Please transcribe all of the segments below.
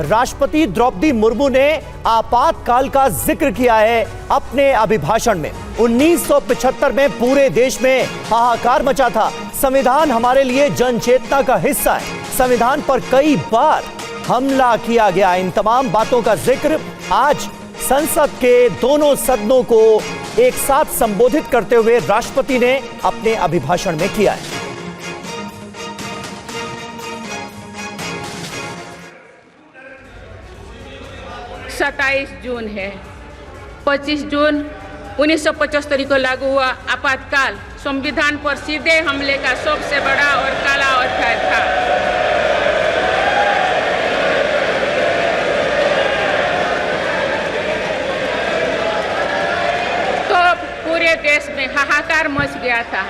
राष्ट्रपति द्रौपदी मुर्मू ने आपातकाल का जिक्र किया है अपने अभिभाषण में। 1975 में पूरे देश में हाहाकार मचा था। संविधान हमारे लिए जन चेतना का हिस्सा है। संविधान पर कई बार हमला किया गया। इन तमाम बातों का जिक्र आज संसद के दोनों सदनों को एक साथ संबोधित करते हुए राष्ट्रपति ने अपने अभिभाषण में किया है। 27 जून है। 25 जून 1975 को लागू हुआ आपातकाल संविधान पर सीधे हमले का सबसे बड़ा और काला अध्याय था। तो पूरे देश में हाहाकार मच गया था,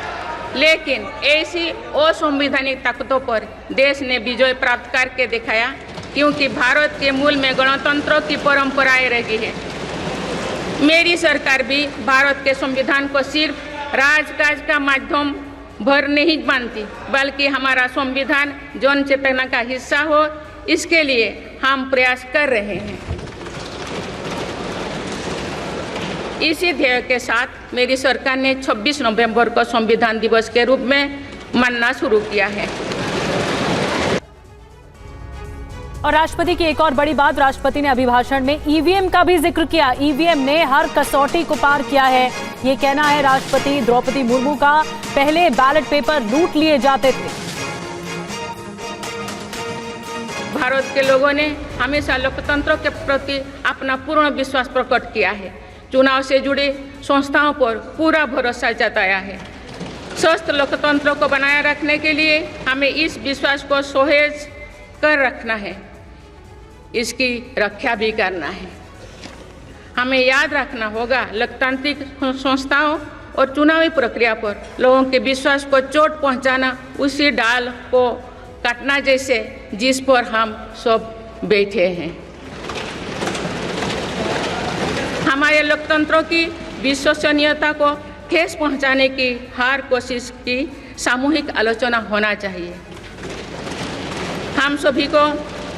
लेकिन ऐसी असंवैधानिक ताकतों पर देश ने विजय प्राप्त करके दिखाया, क्योंकि भारत के मूल में गणतंत्र की परंपराएं रही है। मेरी सरकार भी भारत के संविधान को सिर्फ राजकाज का माध्यम भर नहीं मानती, बल्कि हमारा संविधान जन चेतना का हिस्सा हो, इसके लिए हम प्रयास कर रहे हैं। इसी ध्येय के साथ मेरी सरकार ने 26 नवंबर को संविधान दिवस के रूप में मानना शुरू किया है। और राष्ट्रपति की एक और बड़ी बात, राष्ट्रपति ने अभिभाषण में ईवीएम का भी जिक्र किया। ईवीएम ने हर कसौटी को पार किया है, ये कहना है राष्ट्रपति द्रौपदी मुर्मू का। पहले बैलेट पेपर लूट लिए जाते थे। भारत के लोगों ने हमेशा लोकतंत्र के प्रति अपना पूर्ण विश्वास प्रकट किया है। चुनाव से जुड़ी संस्थाओं पर पूरा भरोसा जताया है। स्वस्थ लोकतंत्र को बनाए रखने के लिए हमें इस विश्वास को सुसह्य कर रखना है, इसकी रक्षा भी करना है। हमें याद रखना होगा, लोकतांत्रिक संस्थाओं और चुनावी प्रक्रिया पर लोगों के विश्वास को चोट पहुंचाना उसी डाल को काटना जैसे जिस पर हम सब बैठे हैं। हमारे लोकतंत्रों की विश्वसनीयता को ठेस पहुंचाने की हर कोशिश की सामूहिक आलोचना होना चाहिए। हम सभी को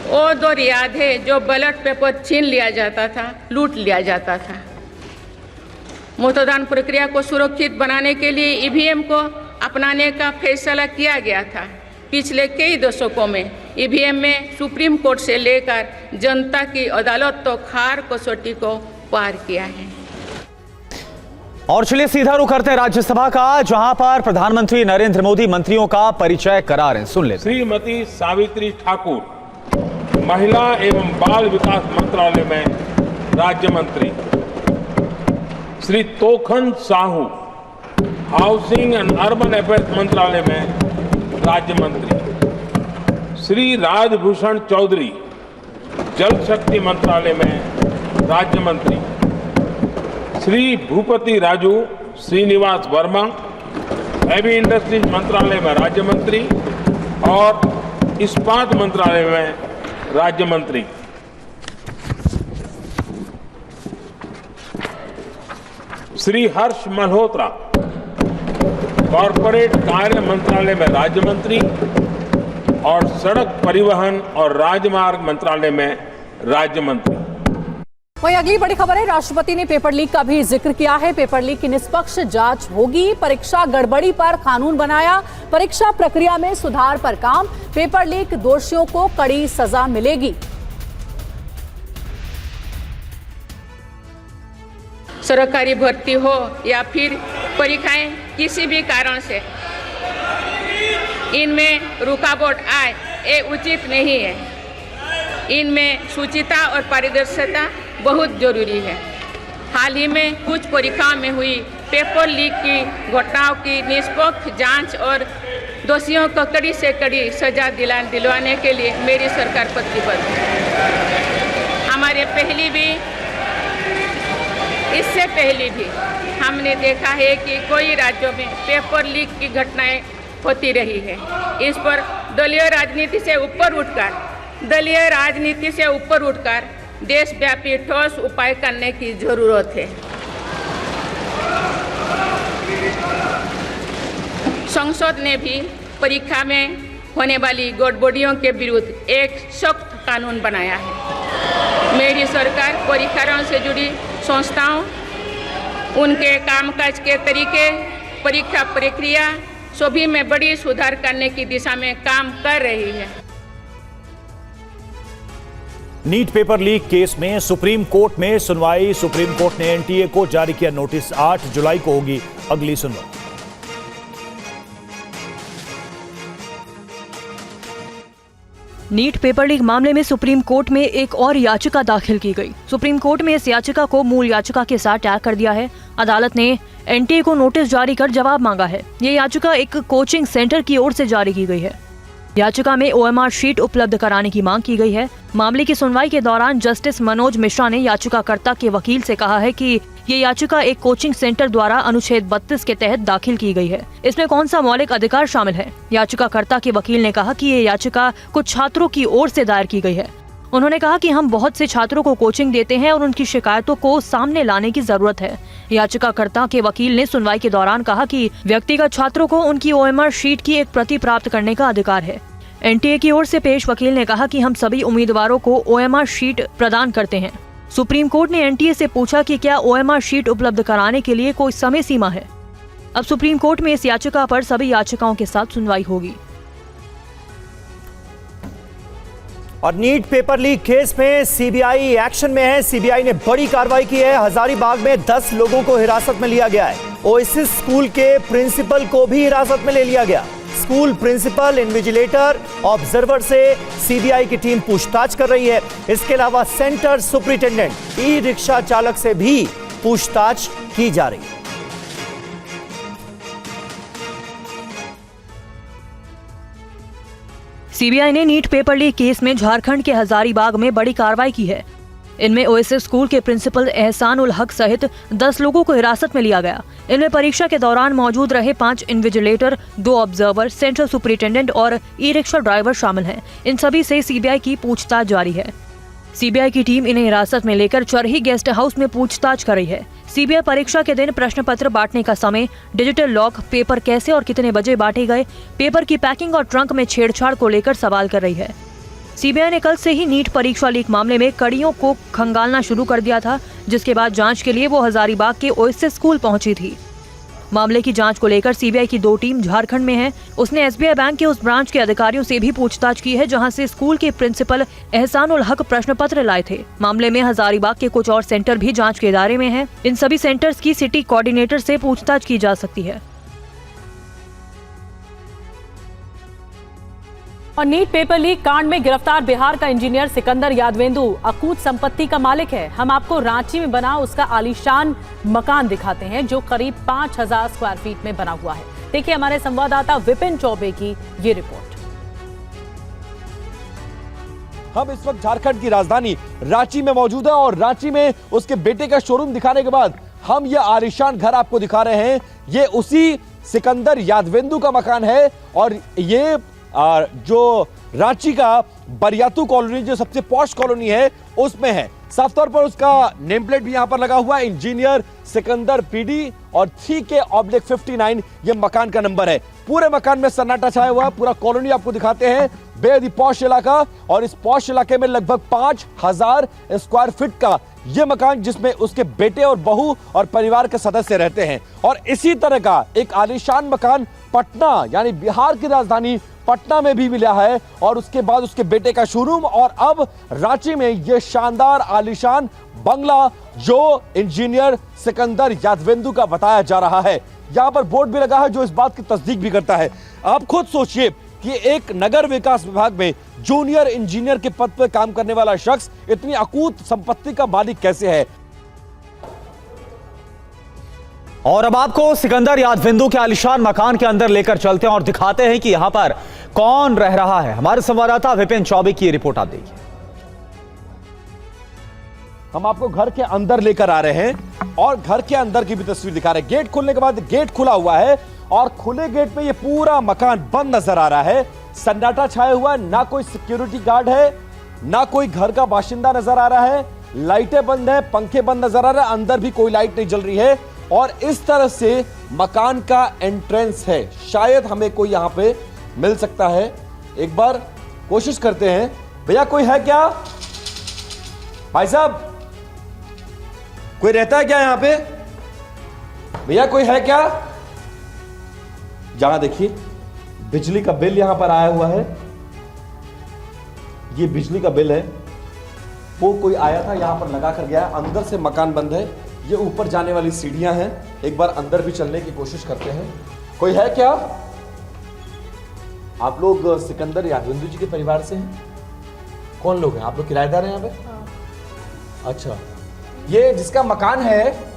वो दौर याद है जो बैलेट पेपर छीन लिया जाता था, लूट लिया जाता था। मतदान प्रक्रिया को सुरक्षित बनाने के लिए ईवीएम को अपनाने का फैसला किया गया था। पिछले कई दशकों में ईवीएम में सुप्रीम कोर्ट से लेकर जनता की अदालत तक हर कसौटी को पार किया है। और चलिए सीधा रुख करते हैं राज्यसभा का, जहां पर प्रधानमंत्री नरेंद्र मोदी मंत्रियों का परिचय करा रहे हैं। सुन ले। श्रीमती सावित्री ठाकुर, महिला एवं बाल विकास मंत्रालय में राज्य मंत्री। Shri Tokhan Sahu, housing and urban affairs मंत्रालय में राज्य मंत्री। श्री राजभूषण चौधरी, जल शक्ति मंत्रालय में राज्य मंत्री। श्री भूपति राजू श्रीनिवास वर्मा, हैवी इंडस्ट्रीज मंत्रालय में राज्य मंत्री और इस्पात मंत्रालय में राज्य मंत्री। श्री हर्ष मल्होत्रा, कॉरपोरेट कार्य मंत्रालय में राज्य मंत्री और सड़क परिवहन और राजमार्ग मंत्रालय में राज्य मंत्री। वहीं अगली बड़ी खबर है, राष्ट्रपति ने पेपर लीक का भी जिक्र किया है। पेपर लीक की निष्पक्ष जांच होगी। परीक्षा गड़बड़ी पर कानून बनाया, परीक्षा प्रक्रिया में सुधार पर काम। पेपर लीक दोषियों को कड़ी सजा मिलेगी। सरकारी भर्ती हो या फिर परीक्षाएं किसी भी कारण से इनमें रुकावट आए, ये उचित नहीं है। इनमें शुचिता और पारदर्शिता बहुत जरूरी है। हाल ही में कुछ परीक्षाओं में हुई पेपर लीक की घटनाओं की निष्पक्ष जांच और दोषियों को कड़ी से कड़ी सजा दिलवाने के लिए मेरी सरकार प्रतिबद्ध है। इससे पहले भी हमने देखा है कि कई राज्यों में पेपर लीक की घटनाएं होती रही है। इस पर दलीय राजनीति से ऊपर उठकर देशव्यापी ठोस उपाय करने की जरूरत है। संसद ने भी परीक्षा में होने वाली गड़बड़ियों के विरुद्ध एक सख्त कानून बनाया है। मेरी सरकार परीक्षाओं से जुड़ी संस्थाओं, उनके कामकाज के तरीके, परीक्षा प्रक्रिया सभी में बड़ी सुधार करने की दिशा में काम कर रही है। नीट पेपर लीक केस में सुप्रीम कोर्ट में सुनवाई। सुप्रीम कोर्ट ने एनटीए को जारी किया नोटिस। 8 जुलाई को होगी अगली सुनवाई। नीट पेपर लीक मामले में सुप्रीम कोर्ट में एक और याचिका दाखिल की गई। सुप्रीम कोर्ट में इस याचिका को मूल याचिका के साथ टैग कर दिया है। अदालत ने एनटीए को नोटिस जारी कर जवाब मांगा है। ये याचिका एक कोचिंग सेंटर की ओर से जारी की गई है। याचिका में ओएमआर शीट उपलब्ध कराने की मांग की गई है। मामले की सुनवाई के दौरान जस्टिस मनोज मिश्रा ने याचिकाकर्ता के वकील से कहा है कि ये याचिका एक कोचिंग सेंटर द्वारा अनुच्छेद 32 के तहत दाखिल की गई है। इसमें कौन सा मौलिक अधिकार शामिल है? याचिकाकर्ता के वकील ने कहा कि ये याचिका कुछ छात्रों की ओर से दायर की गई है। उन्होंने कहा कि हम बहुत से छात्रों को कोचिंग देते हैं और उनकी शिकायतों को सामने लाने की जरूरत है। याचिकाकर्ता के वकील ने सुनवाई के दौरान कहा कि व्यक्तिगत छात्रों को उनकी ओएमआर शीट की एक प्रति प्राप्त करने का अधिकार है। एनटीए की ओर से पेश वकील ने कहा कि हम सभी उम्मीदवारों को ओएमआर शीट प्रदान करते हैं। सुप्रीम कोर्ट ने एनटीए से पूछा कि क्या ओएमआर शीट उपलब्ध कराने के लिए कोई समय सीमा है। अब सुप्रीम कोर्ट में इस याचिका पर सभी याचिकाओं के साथ सुनवाई होगी। और नीट पेपर लीक केस में सीबीआई एक्शन में है। सीबीआई ने बड़ी कार्रवाई की है। हजारीबाग में 10 लोगों को हिरासत में लिया गया है। ओएसिस स्कूल के प्रिंसिपल को भी हिरासत में ले लिया गया। स्कूल प्रिंसिपल, इन्विजिलेटर, ऑब्जर्वर से सीबीआई की टीम पूछताछ कर रही है। इसके अलावा सेंटर सुपरिटेंडेंट, ई रिक्शा चालक से भी पूछताछ की जा रही है। सीबीआई ने नीट पेपर लीक केस में झारखंड के हजारीबाग में बड़ी कार्रवाई की है। इनमें ओएसिस स्कूल के प्रिंसिपल एहसान उल हक सहित 10 लोगों को हिरासत में लिया गया। इनमें परीक्षा के दौरान मौजूद रहे 5 इन्विजिलेटर, 2 ऑब्जर्वर, सेंट्रल सुपरिटेंडेंट और ई रिक्शा ड्राइवर शामिल हैं। इन सभी से सीबीआई की पूछताछ जारी है। सीबीआई की टीम इन्हें हिरासत में लेकर चरही गेस्ट हाउस में पूछताछ कर रही है। सीबीआई परीक्षा के दिन प्रश्न पत्र बांटने का समय, डिजिटल लॉक, पेपर कैसे और कितने बजे बांटे गए, पेपर की पैकिंग और ट्रंक में छेड़छाड़ को लेकर सवाल कर रही है। सीबीआई ने कल से ही नीट परीक्षा लीक मामले में कड़ियों को खंगालना शुरू कर दिया था, जिसके बाद जांच के लिए वो हजारीबाग के ओएसिस स्कूल पहुंची थी। मामले की जांच को लेकर सीबीआई की 2 टीम झारखंड में है। उसने एसबीआई बैंक के उस ब्रांच के अधिकारियों से भी पूछताछ की है जहां से स्कूल के प्रिंसिपल एहसान उल हक प्रश्न पत्र लाए थे। मामले में हजारीबाग के कुछ और सेंटर भी जांच के दायरे में हैं। इन सभी सेंटर्स की सिटी कोऑर्डिनेटर से पूछताछ की जा सकती है। और नीट पेपर लीक कांड में गिरफ्तार बिहार का इंजीनियर सिकंदर यादवेंदु अकूत संपत्ति का मालिक है। हम आपको रांची में बना उसका आलीशान मकान दिखाते हैं जो करीब 5000 स्क्वायर फीट में बना हुआ है। देखिए हमारे संवाददाता विपिन चौबे की ये रिपोर्ट। हम इस वक्त झारखंड की राजधानी रांची में मौजूद है और रांची में उसके बेटे का शोरूम दिखाने के बाद हम ये आलीशान घर आपको दिखा रहे हैं। ये उसी सिकंदर यादवेंदु का मकान है और ये जो रांची का बरियातू कॉलोनी, जो सबसे पॉश कॉलोनी है, उसमें है। साफ तौर पर उसका नेम प्लेट भी यहां पर लगा हुआ है, इंजीनियर सिकंदर पीडी और 3K/59 ये मकान का नंबर है। पूरे मकान में सन्नाटा छाया हुआ है। पूरा कॉलोनी आपको दिखाते हैं, बेहद ही पॉश इलाका। और इस पॉश इलाके में लगभग 5000 स्क्वायर फीट का ये मकान, जिसमें उसके बेटे और बहू और परिवार के सदस्य रहते हैं। और इसी तरह का एक आलीशान मकान पटना, यानी बिहार की राजधानी पटना में भी मिला है और उसके बाद उसके बेटे का शोरूम और अब रांची में यह शानदार आलीशान बंगला जो इंजीनियर सिकंदर यादवेंदु का बताया जा रहा है। यहां पर बोर्ड भी लगा है जो इस बात की तस्दीक भी करता है। आप खुद सोचिए कि एक नगर विकास विभाग में जूनियर इंजीनियर के पद पर काम करने वाला शख्स इतनी अकूत संपत्ति का मालिक कैसे है। और अब आपको सिकंदर यादवेंदु के आलीशान मकान के अंदर लेकर चलते हैं और दिखाते हैं कि यहां पर कौन रह रहा है। हमारे संवाददाता विपिन चौबे की रिपोर्ट आप देखिए। हम आपको घर के अंदर लेकर आ रहे हैं और घर के अंदर की भी तस्वीर दिखा रहे हैं। गेट खुलने के बाद गेट खुला हुआ है और खुले गेट में ये पूरा मकान बंद नजर आ रहा है। सन्नाटा छाया हुआ, ना कोई सिक्योरिटी गार्ड है, ना कोई घर का बाशिंदा नजर आ रहा है। लाइटें बंद है, पंखे बंद नजर आ रहा है, अंदर भी कोई लाइट नहीं जल रही है। और इस तरह से मकान का एंट्रेंस है। शायद हमें कोई यहां पे मिल सकता है। एक बार कोशिश करते हैं। भैया कोई है क्या? भाई साहब, कोई रहता है क्या यहां पे? भैया कोई है क्या? जहां देखिए बिजली का बिल यहां पर आया हुआ है, ये बिजली का बिल है। वो कोई आया था यहां पर लगा कर गया, अंदर से मकान बंद है। ये ऊपर जाने वाली सीढ़ियां हैं, एक बार अंदर भी चलने की कोशिश करते हैं। कोई है क्या? आप लोग सिकंदर यादवेंदु जी के परिवार से हैं? कौन लोग हैं आप लोग? किराएदार हैं यहाँ पे? अच्छा, ये जिसका मकान है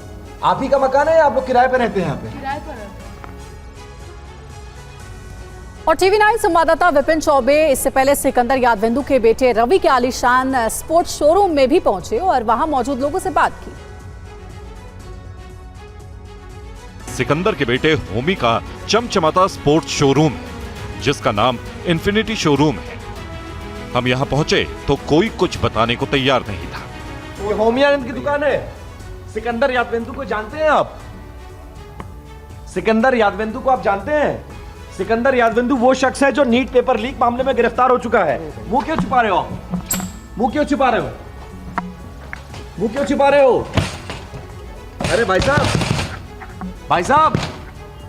आप ही का मकान है या आप लोग किराए पे रहते हैं यहाँ पे? किराए पर। और टीवी 9 संवाददाता विपिन चौबे इससे पहले सिकंदर यादवेंदु के बेटे रवि के आलीशान स्पोर्ट्स शोरूम में भी पहुंचे और वहां मौजूद लोगों से बात की। सिकंदर के बेटे होमी का चमचमाता स्पोर्ट्स शोरूम है, जिसका नाम इन्फिनिटी शोरूम है। हम यहां पहुंचे तो कोई कुछ बताने को तैयार नहीं था। ये होमी आनंद की दुकान है। सिकंदर यादवेंदु को जानते हैं आप? सिकंदर यादवेंदु को आप जानते हैं? सिकंदर यादवेंदु वो शख्स है जो नीट पेपर लीक मामले में गिरफ्तार हो चुका है। मुंह क्यों छुपा रहे हो? मुंह क्यों छुपा रहे हो? मुंह क्यों छुपा रहे हो? अरे भाई साहब,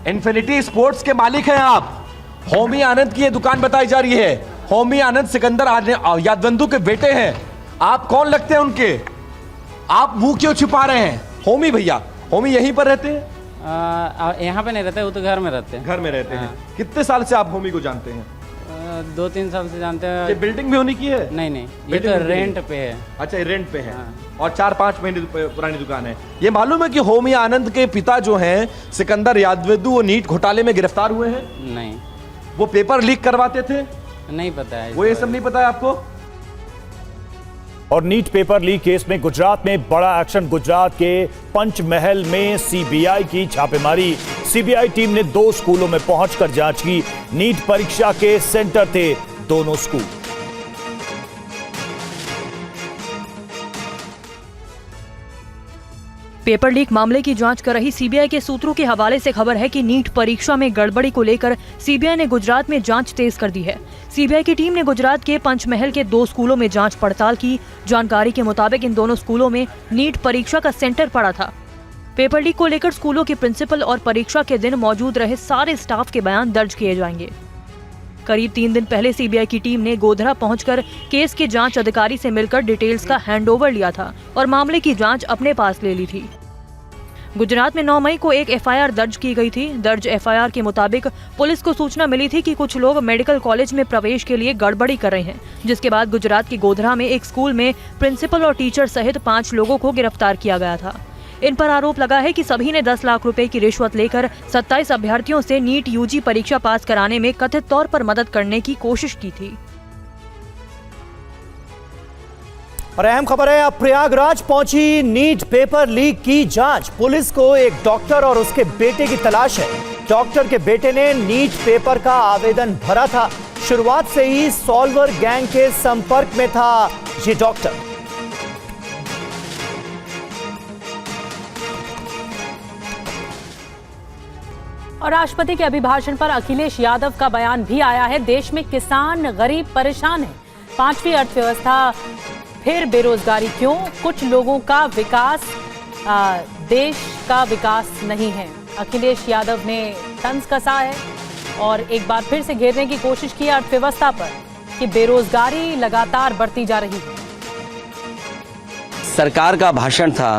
इन्फिनिटी स्पोर्ट्स के मालिक हैं आप। होमी आनंद की ये दुकान बताई जा रही है। होमी आनंद सिकंदर यादवेंदु के बेटे हैं। आप कौन लगते हैं उनके? आप मुंह क्यों छुपा रहे हैं? होमी भैया, होमी यहीं पर रहते हैं? यहाँ पे नहीं रहते, वो तो घर में रहते हैं। घर में रहते हैं। कितने साल से आप होमी को जानते हैं? 2-3 साल से जानते हैं। ये बिल्डिंग भी होनी की है? नहीं, ये तो रेंट पे है। अच्छा, ये रेंट पे है। और 4-5 महीने पुरानी दुकान है। ये मालूम है कि होमी आनंद के पिता जो हैं सिकंदर यादवेंदु, वो नीट घोटाले में गिरफ्तार हुए हैं? नहीं। वो पेपर लीक करवाते थे? नहीं पता है। वो ये सब नहीं पता है आपको? और नीट पेपर लीक केस में गुजरात में बड़ा एक्शन। गुजरात के पंचमहल में सीबीआई की छापेमारी। सीबीआई टीम ने 2 स्कूलों में पहुंचकर जांच की। नीट परीक्षा के सेंटर थे दोनों स्कूल। पेपर लीक मामले की जांच कर रही सीबीआई के सूत्रों के हवाले से खबर है कि नीट परीक्षा में गड़बड़ी को लेकर सीबीआई ने गुजरात में जांच तेज कर दी है। सीबीआई की टीम ने गुजरात के पंचमहल के 2 स्कूलों में जांच पड़ताल की। जानकारी के मुताबिक इन दोनों स्कूलों में नीट परीक्षा का सेंटर पड़ा था। पेपर लीक को लेकर स्कूलों के प्रिंसिपल और परीक्षा के दिन मौजूद रहे सारे स्टाफ के बयान दर्ज किए जाएंगे। करीब 3 दिन पहले सीबीआई की टीम ने गोधरा पहुंचकर केस के जांच अधिकारी से मिलकर डिटेल्स का हैंडओवर लिया था और मामले की जांच अपने पास ले ली थी। गुजरात में 9 मई को एक एफआईआर दर्ज की गई थी। दर्ज एफआईआर के मुताबिक पुलिस को सूचना मिली थी कि कुछ लोग मेडिकल कॉलेज में प्रवेश के लिए गड़बड़ी कर रहे हैं, जिसके बाद गुजरात के गोधरा में एक स्कूल में प्रिंसिपल और टीचर सहित 5 लोगों को गिरफ्तार किया गया था। इन पर आरोप लगा है कि सभी ने 10 लाख रुपए की रिश्वत लेकर 27 अभ्यर्थियों से नीट यूजी परीक्षा पास कराने में कथित तौर पर मदद करने की कोशिश की थी। और अहम खबर है, अब प्रयागराज पहुंची नीट पेपर लीक की जांच। पुलिस को एक डॉक्टर और उसके बेटे की तलाश है। डॉक्टर के बेटे ने नीट पेपर का आवेदन भरा था। शुरुआत से ही सॉल्वर गैंग के संपर्क में था ये डॉक्टर। और राष्ट्रपति के अभिभाषण पर अखिलेश यादव का बयान भी आया है। देश में किसान गरीब परेशान है। 5वीं अर्थव्यवस्था, फिर बेरोजगारी क्यों? कुछ लोगों का विकास देश का विकास नहीं है। अखिलेश यादव ने तंज कसा है और एक बार फिर से घेरने की कोशिश की अर्थव्यवस्था पर कि बेरोजगारी लगातार बढ़ती जा रही है। सरकार का भाषण था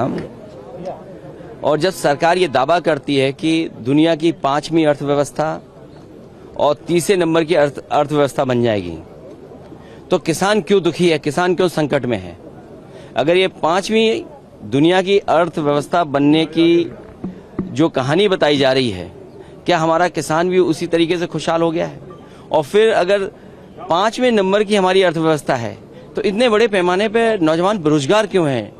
और जब सरकार ये दावा करती है कि दुनिया की 5वीं अर्थव्यवस्था और 30 नंबर की अर्थव्यवस्था बन जाएगी, तो किसान क्यों दुखी है? किसान क्यों संकट में है? अगर ये 5वीं दुनिया की अर्थव्यवस्था बनने की जो कहानी बताई जा रही है, क्या हमारा किसान भी उसी तरीके से खुशहाल हो गया है? और फिर अगर 5वें नंबर की हमारी अर्थव्यवस्था है, तो इतने बड़े पैमाने पर नौजवान बेरोजगार क्यों हैं?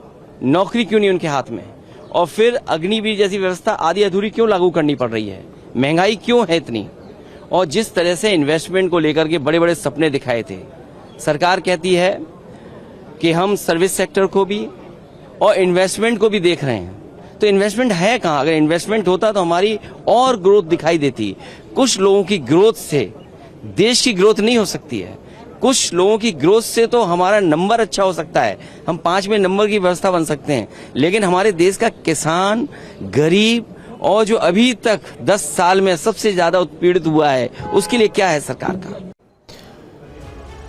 नौकरी क्यों नहीं उनके हाथ में? और फिर अग्निवीर जैसी व्यवस्था आधी अधूरी क्यों लागू करनी पड़ रही है? महंगाई क्यों है इतनी? और जिस तरह से इन्वेस्टमेंट को लेकर के बड़े बड़े सपने दिखाए थे, सरकार कहती है कि हम सर्विस सेक्टर को भी और इन्वेस्टमेंट को भी देख रहे हैं, तो इन्वेस्टमेंट है कहाँ? अगर इन्वेस्टमेंट होता तो हमारी और ग्रोथ दिखाई देती। कुछ लोगों की ग्रोथ से देश की ग्रोथ नहीं हो सकती है। कुछ लोगों की ग्रोथ से तो हमारा नंबर अच्छा हो सकता है, हम 5 में नंबर की व्यवस्था बन सकते हैं, लेकिन हमारे देश का किसान, गरीब और जो अभी तक 10 साल में सबसे ज्यादा उत्पीड़ित हुआ है, उसके लिए क्या है सरकार का?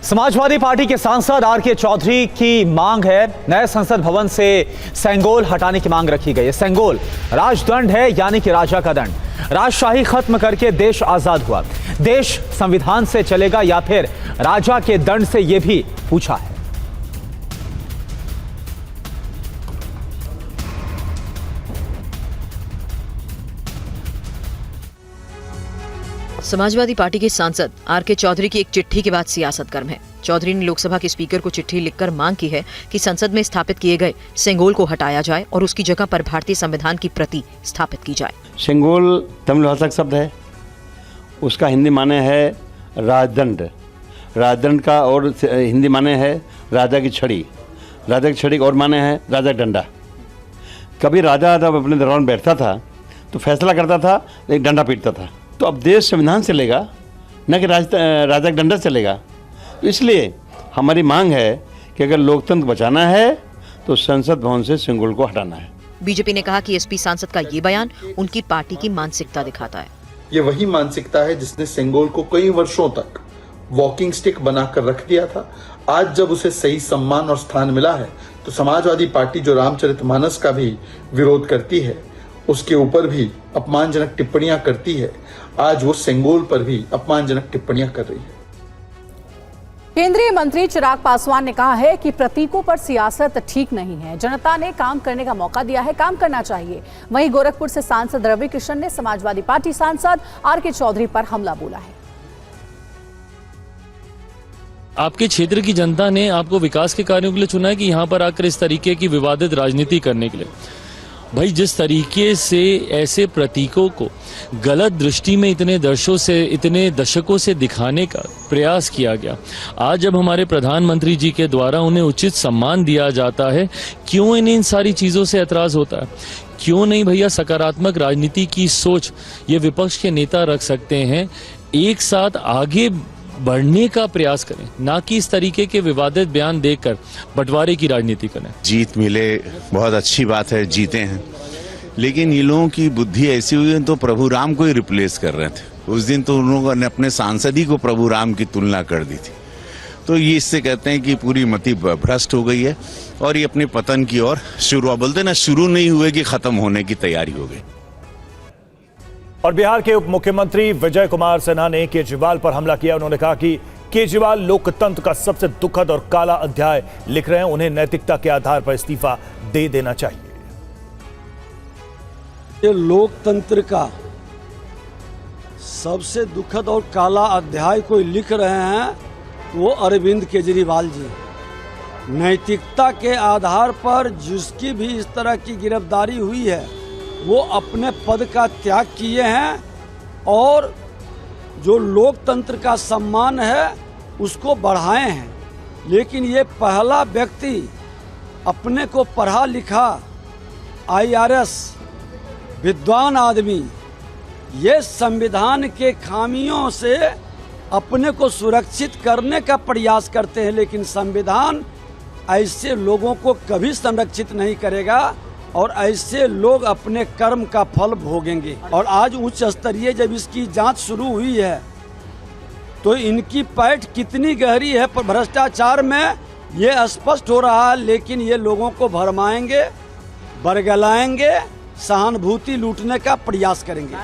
समाजवादी पार्टी के सांसद आर.के. चौधरी की मांग है, नए संसद भवन से सेंगोल हटाने की मांग रखी गई है। सेंगोल राजदंड है, यानी कि राजा का दंड। राजशाही खत्म करके देश आजाद हुआ। देश संविधान से चलेगा या फिर राजा के दंड से, यह भी पूछा है। समाजवादी पार्टी के सांसद आर.के. चौधरी की एक चिट्ठी के बाद सियासत गर्म है। चौधरी ने लोकसभा के स्पीकर को चिट्ठी लिखकर मांग की है कि संसद में स्थापित किए गए सेंगोल को हटाया जाए और उसकी जगह पर भारतीय संविधान की प्रति स्थापित की जाए। सेंगोल तमिल भाषा का शब्द है, उसका हिंदी माने है राजदंड। राजदंड का और हिंदी माने है राजा की छड़ी। राजा की छड़ी और माने है राजा का डंडा। कभी राजा जब अपने दरबार में बैठता था तो फैसला करता था, एक डंडा पीटता था। तो अब देश संविधान चलेगा, न कि राजा का डंडा चलेगा। इसलिए हमारी मांग है कि अगर लोकतंत्र बचाना है तो संसद भवन से सेंगोल को हटाना है। बीजेपी ने कहा कि एसपी सांसद का ये बयान उनकी पार्टी की मानसिकता दिखाता है। ये वही मानसिकता है जिसने सेंगोल को कई वर्षों तक वॉकिंग स्टिक बनाकर रख दिया था। आज जब उसे सही सम्मान और स्थान मिला है तो समाजवादी पार्टी जो रामचरितमानस का भी विरोध करती है, उसके ऊपर भी अपमानजनक टिप्पणियां करती है, आज वो सेंगोल पर भी अपमानजनक टिप्पणियां कर रही है। केंद्रीय मंत्री चिराग पासवान ने कहा है कि प्रतीकों पर सियासत ठीक नहीं है। जनता ने काम करने का मौका दिया है, काम करना चाहिए। वहीं गोरखपुर से सांसद रवि किशन ने समाजवादी पार्टी सांसद आर.के. चौधरी पर हमला बोला है। आपके क्षेत्र की जनता ने आपको विकास के कार्यों के लिए चुना है कि यहाँ पर आकर इस तरीके की विवादित राजनीति करने के लिए? भाई, जिस तरीके से ऐसे प्रतीकों को गलत दृष्टि में इतने दशकों से दिखाने का प्रयास किया गया, आज जब हमारे प्रधानमंत्री जी के द्वारा उन्हें उचित सम्मान दिया जाता है, क्यों इन्हें इन सारी चीज़ों से एतराज़ होता है? क्यों नहीं भैया सकारात्मक राजनीति की सोच ये विपक्ष के नेता रख सकते हैं, एक साथ आगे बढ़ने का प्रयास करें, ना कि इस तरीके के विवादित बयान देकर बंटवारे की राजनीति करें। जीत मिले, बहुत अच्छी बात है, जीते हैं, लेकिन ये लोगों की बुद्धि ऐसी हुई है तो प्रभु राम को ही रिप्लेस कर रहे थे। उस दिन तो उन लोगों ने अपने सांसद ही को प्रभु राम की तुलना कर दी थी। तो ये इससे कहते हैं कि पूरी मति भ्रष्ट हो गई है और ये अपने पतन की ओर शुरू, बोलते ना, शुरू नहीं हुए कि खत्म होने की तैयारी हो गई। और बिहार के उप मुख्यमंत्री विजय कुमार सिन्हा ने केजरीवाल पर हमला किया। उन्होंने कहा कि केजरीवाल लोकतंत्र का सबसे दुखद और काला अध्याय लिख रहे हैं, उन्हें नैतिकता के आधार पर इस्तीफा दे देना चाहिए। ये लोकतंत्र का सबसे दुखद और काला अध्याय कोई लिख रहे हैं वो अरविंद केजरीवाल जी। नैतिकता के आधार पर जिसकी भी इस तरह की गिरफ्तारी हुई है वो अपने पद का त्याग किए हैं और जो लोकतंत्र का सम्मान है उसको बढ़ाए हैं। लेकिन ये पहला व्यक्ति अपने को पढ़ा लिखा IRS विद्वान आदमी ये संविधान के खामियों से अपने को सुरक्षित करने का प्रयास करते हैं, लेकिन संविधान ऐसे लोगों को कभी संरक्षित नहीं करेगा और ऐसे लोग अपने कर्म का फल भोगेंगे। और आज उच्च स्तरीय जब इसकी जांच शुरू हुई है तो इनकी पैठ कितनी गहरी है पर भ्रष्टाचार में ये स्पष्ट हो रहा है। लेकिन ये लोगों को भरमाएंगे, बरगलाएंगे, सहानुभूति लूटने का प्रयास करेंगे।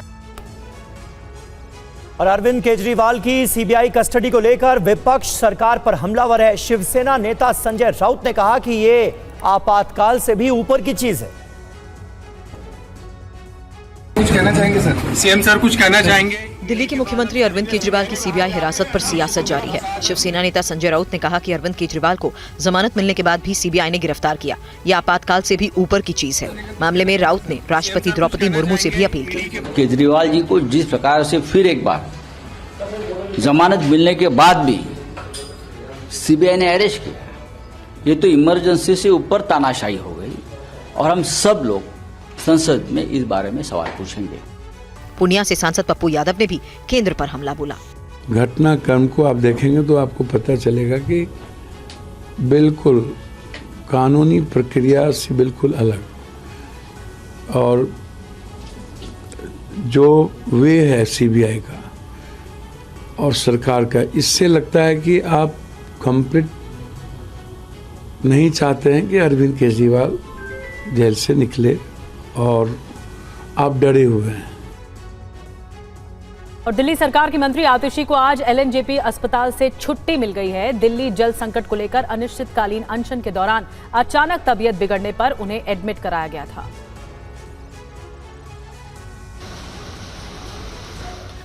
और अरविंद केजरीवाल की सीबीआई कस्टडी को लेकर विपक्ष सरकार पर हमलावर है। शिवसेना नेता संजय राउत ने कहा कि ये आपातकाल से भी ऊपर की चीज है। कुछ कहना चाहेंगे सर? सीएम सर कुछ कहना चाहेंगे? दिल्ली के मुख्यमंत्री अरविंद केजरीवाल की सीबीआई हिरासत पर सियासत जारी है। शिवसेना नेता संजय राउत ने कहा कि अरविंद केजरीवाल को जमानत मिलने के बाद भी सीबीआई ने गिरफ्तार किया, यह आपातकाल से भी ऊपर की चीज है। मामले में राउत ने राष्ट्रपति द्रौपदी मुर्मू से भी अपील की। केजरीवाल जी को जिस प्रकार से फिर एक बार जमानत मिलने के बाद भी सीबीआई ने अरेस्ट किया, ये तो इमरजेंसी से ऊपर तानाशाही हो गई और हम सब लोग संसद में इस बारे में सवाल पूछेंगे। पूर्णिया से सांसद पप्पू यादव ने भी केंद्र पर हमला बोला। घटनाक्रम को आप देखेंगे तो आपको पता चलेगा कि बिल्कुल कानूनी प्रक्रिया से बिल्कुल अलग, और जो वे है सीबीआई का और सरकार का, इससे लगता है कि आप कंप्लीट नहीं चाहते हैं कि अरविंद केजरीवाल जेल से निकले और आप डरे हुए हैं। और दिल्ली सरकार के मंत्री आतिशी को आज एलएनजेपी अस्पताल से छुट्टी मिल गई है। दिल्ली जल संकट को लेकर अनिश्चितकालीन अनशन के दौरान अचानक तबीयत बिगड़ने पर उन्हें एडमिट कराया गया था।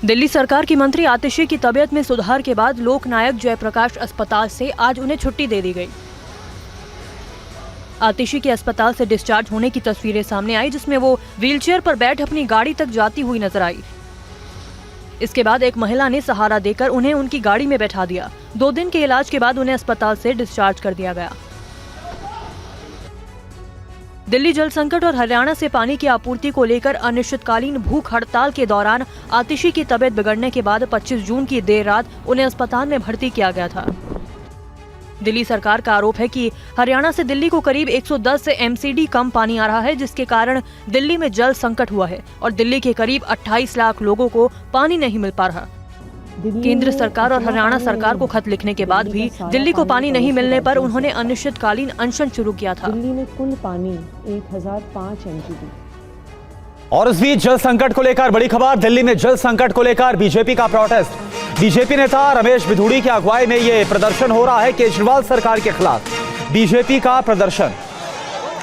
दिल्ली सरकार की मंत्री आतिशी की तबीयत में सुधार के बाद लोकनायक जयप्रकाश अस्पताल से आज उन्हें छुट्टी दे दी गई। आतिशी के अस्पताल से डिस्चार्ज होने की तस्वीरें सामने आई, जिसमें वो व्हीलचेयर पर बैठ अपनी गाड़ी तक जाती हुई नजर आई। इसके बाद एक महिला ने सहारा देकर उन्हें उनकी गाड़ी में बैठा दिया। 2 दिन के इलाज के बाद उन्हें अस्पताल से डिस्चार्ज कर दिया गया। दिल्ली जल संकट और हरियाणा से पानी की आपूर्ति को लेकर अनिश्चितकालीन भूख हड़ताल के दौरान आतिशी की तबीयत बिगड़ने के बाद 25 जून की देर रात उन्हें अस्पताल में भर्ती किया गया था। दिल्ली सरकार का आरोप है कि हरियाणा से दिल्ली को करीब 110 एमसीडी कम पानी आ रहा है, जिसके कारण दिल्ली में जल संकट हुआ है और दिल्ली के करीब 28 लाख लोगों को पानी नहीं मिल पा रहा। केंद्र सरकार और हरियाणा सरकार को खत लिखने के बाद भी दिल्ली को पानी नहीं मिलने पर उन्होंने अनिश्चितकालीन अनशन शुरू किया था। दिल्ली में कुल पानी 1005 एमजीडी। और इस बीच जल संकट को लेकर बड़ी खबर, दिल्ली में जल संकट को लेकर बीजेपी का प्रोटेस्ट। बीजेपी नेता रमेश बिधूड़ी की अगुवाई में यह प्रदर्शन हो रहा है केजरीवाल सरकार के खिलाफ। बीजेपी का प्रदर्शन,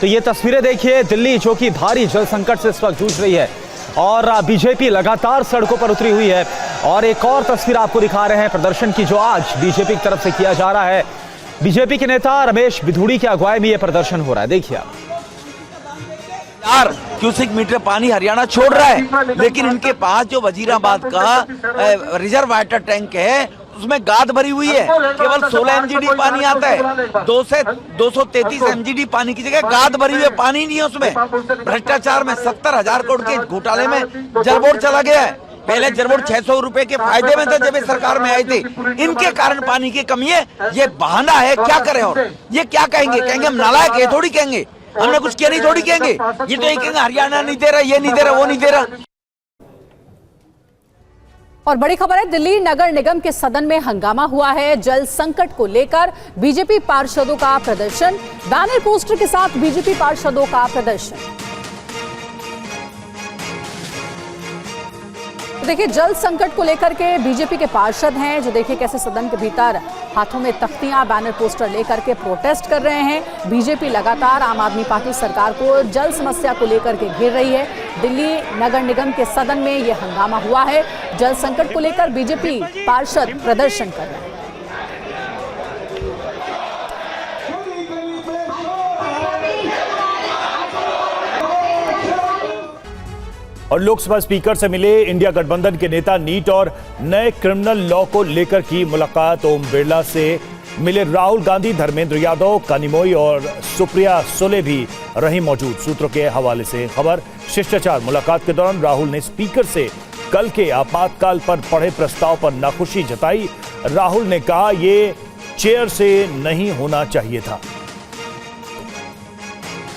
तो ये तस्वीरें देखिए, दिल्ली जो कि भारी जल संकट से इस वक्त जूझ रही है और बीजेपी लगातार सड़कों पर उतरी हुई है। और एक और तस्वीर आपको दिखा रहे हैं प्रदर्शन की, जो आज बीजेपी की तरफ से किया जा रहा है। बीजेपी के नेता रमेश बिधूड़ी की अगुवाई में यह प्रदर्शन हो रहा है, देखिए आप। 4 क्यूसिक मीटर पानी हरियाणा छोड़ रहा है, लेकिन इनके पास जो वजीराबाद का रिजर्व वाटर टैंक है उसमें गाद भरी हुई है। केवल 16 एमजीडी पानी आता है। 233 एमजीडी पानी की जगह गाद भरी हुई है, पानी नहीं है उसमें। भ्रष्टाचार में 70,000 करोड़ के घोटाले में जल बोर्ड चला गया है। पहले जल बोर्ड 600 रुपए के फायदे में था जब ये सरकार में आए थे। इनके कारण पानी की कमी है, ये बहाना है। क्या करें और ये क्या कहेंगे? कहेंगे हम नालायक है, थोड़ी कहेंगे हमने कुछ किया नहीं, थोड़ी कहेंगे। ये तो एक कहेंगे हरियाणा नहीं दे रहा, ये नहीं दे रहा, वो नहीं दे रहा। और बड़ी खबर है, दिल्ली नगर निगम के सदन में हंगामा हुआ है। जल संकट को लेकर बीजेपी पार्षदों का प्रदर्शन, बैनर पोस्टर के साथ बीजेपी पार्षदों का प्रदर्शन। देखिए, जल संकट को लेकर के बीजेपी के पार्षद हैं जो देखिए कैसे सदन के भीतर हाथों में तख्तियां, बैनर पोस्टर लेकर के प्रोटेस्ट कर रहे हैं। बीजेपी लगातार आम आदमी पार्टी सरकार को जल समस्या को लेकर के घेर रही है। दिल्ली नगर निगम के सदन में यह हंगामा हुआ है। जल संकट को लेकर बीजेपी पार्षद प्रदर्शन कर रहे हैं। और लोकसभा स्पीकर से मिले इंडिया गठबंधन के नेता। नीट और नए क्रिमिनल लॉ को लेकर की मुलाकात। ओम बिरला से मिले राहुल गांधी, धर्मेंद्र यादव, कानिमोई और सुप्रिया सुले भी रही मौजूद। सूत्रों के हवाले से खबर, शिष्टाचार मुलाकात के दौरान राहुल ने स्पीकर से कल के आपातकाल पर पढ़े प्रस्ताव पर नाखुशी जताई। राहुल ने कहा ये चेयर से नहीं होना चाहिए था।